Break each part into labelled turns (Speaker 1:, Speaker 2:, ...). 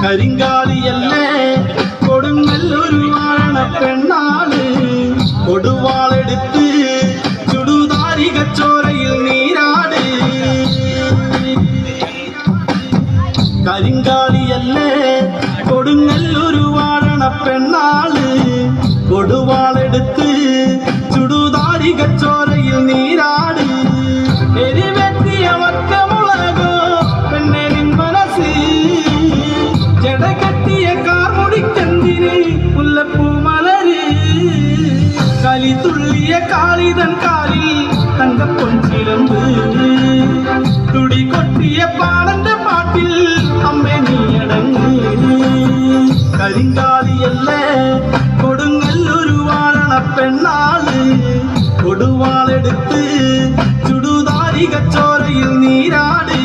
Speaker 1: കരിങ്കാലിയല്ലേ കൊടുങ്ങല്ലൊരു വാഴണ പെണ്ണാണ് കൊടുവാളെടുത്ത് ചുടുതാരികച്ചോരയിൽ നീരാട് കരിങ്കാലിയല്ലേ കൊടുങ്ങല്ലൊരു വാഴണ പെണ്ണാണ് കൊടുവാളെടുത്ത് ചുടുതാരികച്ചോരയിൽ നീരാട് എരിവെത്തിയ വറ്റമുളകോ പെണ്ണെ നിൻ മനസ്സ് ജടകെട്ടിയ കാർമുടിക്കെന്തിന് മുല്ലപ്പൂ മലര് കലി തുള്ളിയ കാളിതൻ കാലിൽ തങ്കപ്പൊൻചിലമ്പ് തുടി കൊട്ടിയ പാടന്റെ പാട്ടിൽ അമ്മേ നീയടങ്ങ് കരിങ്കാലിയല്ലേ കൊടുങ്ങല്ലൊരു വാഴണ പെണ്ണാള് കൊടുവാളെടുത്ത് ചുടുതാരികച്ചോരയിൽ നീരാട്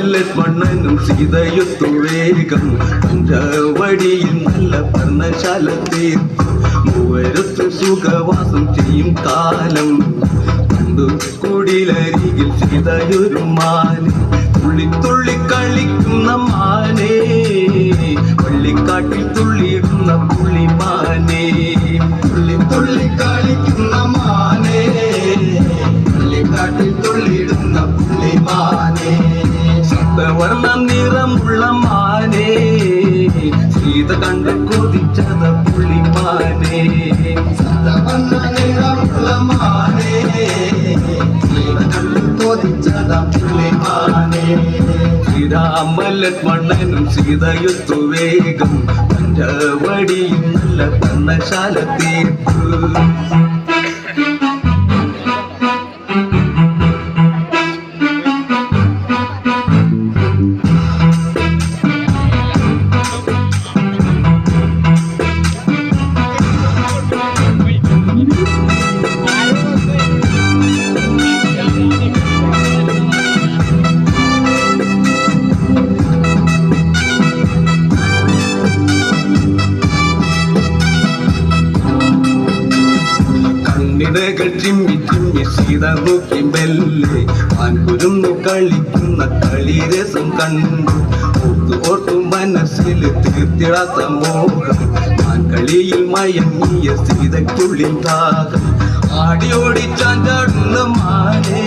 Speaker 2: ലക്ഷ്മണനും സീതയൊത്തു വേഗം പഞ്ചവടിയിൽ നല്ല പർണശാല തീർത്തു മൂവരത്തു സുഖവാസം ചെയ്യും കാലം കണ്ടു കുടിലരികിൽ സീതയൊരു മാന് തുള്ളി തുള്ളി കളിക്കുന്ന മാനേ പള്ളിക്കാട്ടിൽ തുള്ളിയിടുന്ന പുള്ളിമാനേ തുള്ളി തുള്ളി കളിക്കുന്ന മാനേ പള്ളിക്കാട്ടിൽ തുള്ളിയിടുന്ന പുള്ളിമാനേ വർണ്ണ നിറമുള്ള മാനേ സീത കണ്ട് കൊതിച്ചത പുള്ളിമാനേ വർണ്ണ നിറമുള്ള മാനേ സീത കണ്ട് കൊതിച്ചതാ പുള്ളിമാനെ ശ്രീരാമലക്ഷ്മണനും സീതയൊത്തു വേഗം പഞ്ചവടിയും നല്ല തന്നശാല തീർത്തു കണ്ണിടകൾ ചിമ്മി ചിമ്മി സീത നോക്കി മെല്ലെ ആൻകുരുന്നു കളിക്കുന്ന കളിരസം കണ്ടു ഓർത്തു ഓർത്തു മനസ്സിൽ തീർത്തിടാത്ത മോഹം ആൻകളിയിൽ മയങ്ങിയ സീതയ്ക്കുള്ളിൽ ദാഹം ആടി ഓടി ചാഞ്ചാടുന്ന മാനേ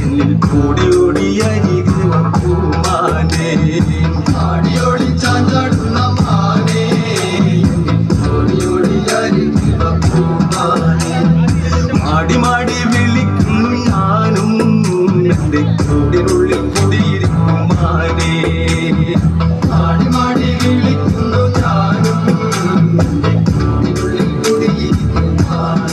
Speaker 2: എന്നിൽ ഓടി ഓടി അരികെ പൂമാനേ ആടി ഓടി ചാഞ്ചാടുന്ന മാനേ ഓടി ഓടി അരികെ പൂമാനേ മാടി മാടി വിളിക്കുന്നു ഞാനും എൻ്റെ കൂടിനുള്ളിൽ കുടിയിരിക്കും മാനേ മാടി മാടി വിളിക്കുന്നു ഞാനും എൻ്റെ കൂടിനുള്ളിൽ കുടിയിരിക്കും മാനേ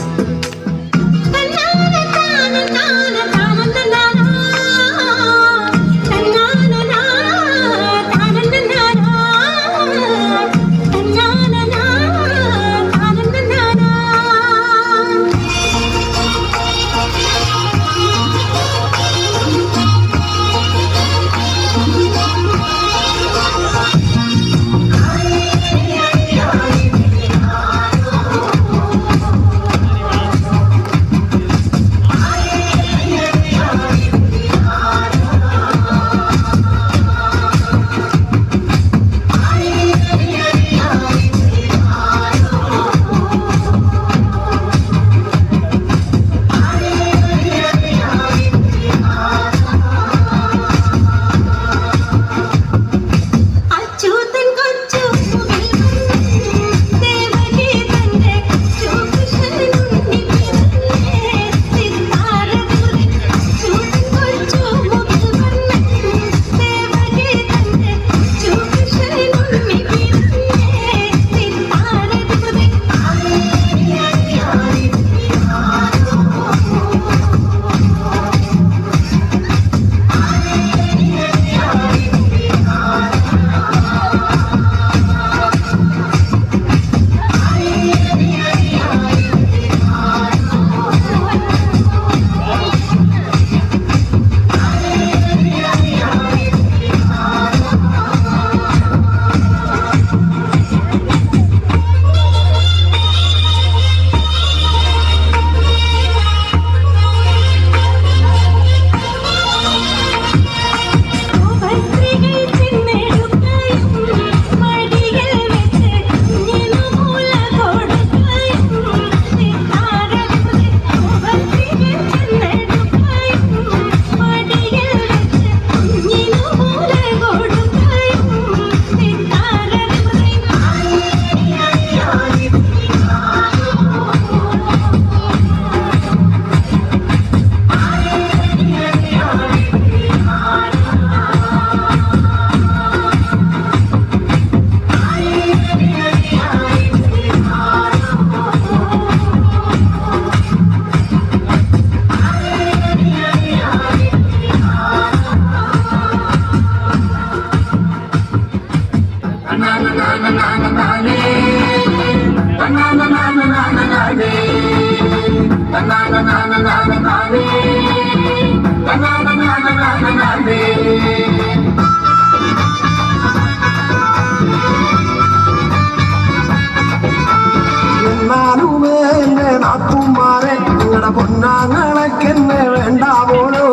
Speaker 3: എന്നാലുമേ എന്നെ നാത്തുമാരെ നിങ്ങളുടെ പൊന്നാങ്ങളൊക്കെന്നെ വേണ്ട പോലോ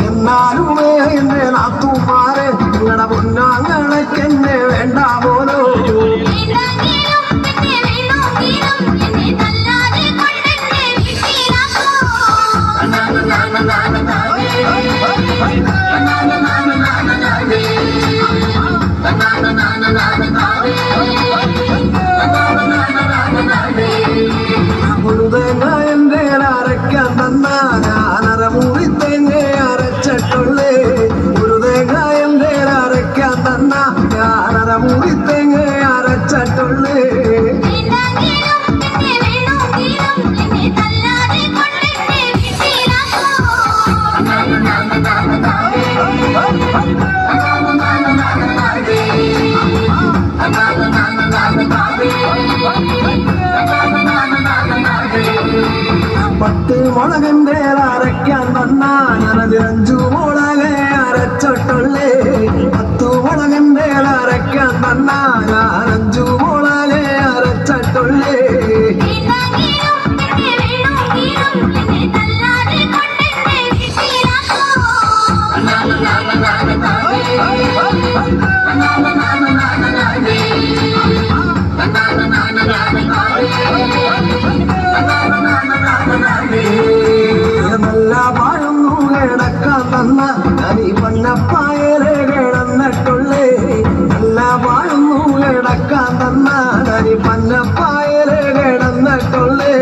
Speaker 3: എന്നാലുമേ എന്നെ നാത്തുമാരെ നിങ്ങളുടെ പൊന്നാങ്ങളൊക്കെന്നെ വേണ്ട പോലോ മുഴുതേങ്ങ എന്റെ അരക്കാൻ തന്ന ഞാനര മുറി തേങ്ങ ഞാനത് 5 മുളകെ അരച്ചിട്ടുള്ളേ 10 മുളകന്റെ അരയ്ക്കാൻ തന്നാ ഞാൻ 5 മുളകെ അരച്ചിട്ടുള്ളേ നല്ല പഴന്നു കിടക്കാൻ തന്ന അനി പന്നപ്പായലെ കിടന്നിട്ടുള്ളേ നല്ല പഴന്നു കിടക്കാൻ തന്ന അനി പന്നപ്പായലെ കിടന്നിട്ടുള്ളേ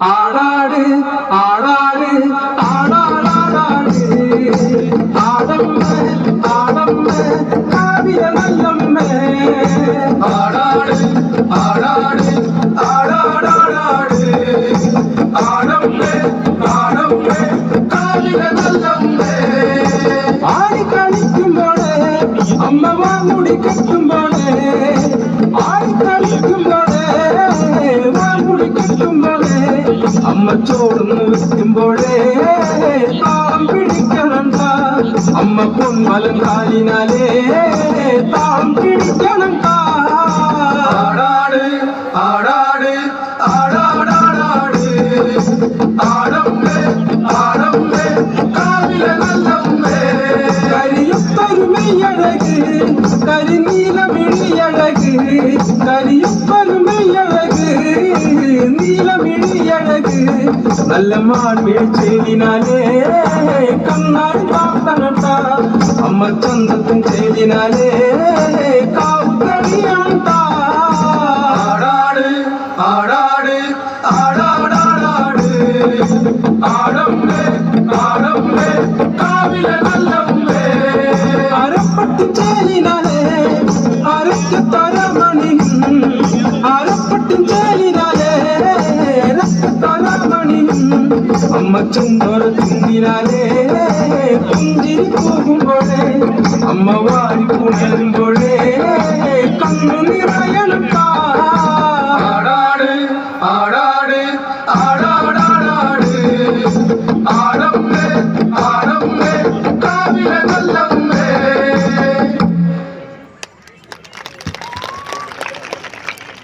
Speaker 1: ആടാട് ആടാട് ആടാടാടാട് ആടമ്മ ആടമ്മ കാവില നല്ലമ്മ ആടാട് ആടാട് ആടാടാടാട് ആടമ്മ ആടമ്മ കാവില നല്ലമ്മ ആടി കളിക്കുമ്പോഴേ അമ്മ വാങ്ങുടി കെട്ടുമ്പോഴേ ആടി കളിക്കുമ്പോഴേ വാങ്ങുടി കെട്ടുമ്പോഴേ അമ്മ ചോടുന്നു വെക്കുമ്പോഴേ താളം പിടിക്കണണ്ട അമ്മ പൊൻവലം കാലിനാലേ താളം പിടിക്കണണ്ട ആടാട് ആടാട് ആടാടാടാട് ആടമ്മേ ആടമ്മേ കാവില നല്ലമ്മേ കരിയുപ്പരുമൈയഴക് കരിനീലമിഴിയഴക് കരിയുപ്പരുമൈയഴക് നീലമിഴിയഴക് നല്ല മാൺമേച്ചേലിനാലേ കണ്ണാടി പാത്തനട്ട അമ്മ ചന്തത്തും ചേലിനാലേ കാവുതണിയാണ്ട ആടാട് ആടാട് ആടാടാടാട് ആടമ്മേ ആടമ്മേ കാവില നല്ലമ്മേ അരപ്പട്ടി ചേലിനാലേ അരക്ക് തരമണി അരപ്പട്ടി ചേലിനാലേ അരക്ക് തരമണി അമ്മ ചുണ്ടോര ചുണ്ടിനാലേ പുഞ്ചിരി പോകുമ്പോഴേ അമ്മ വാരി പുണൽ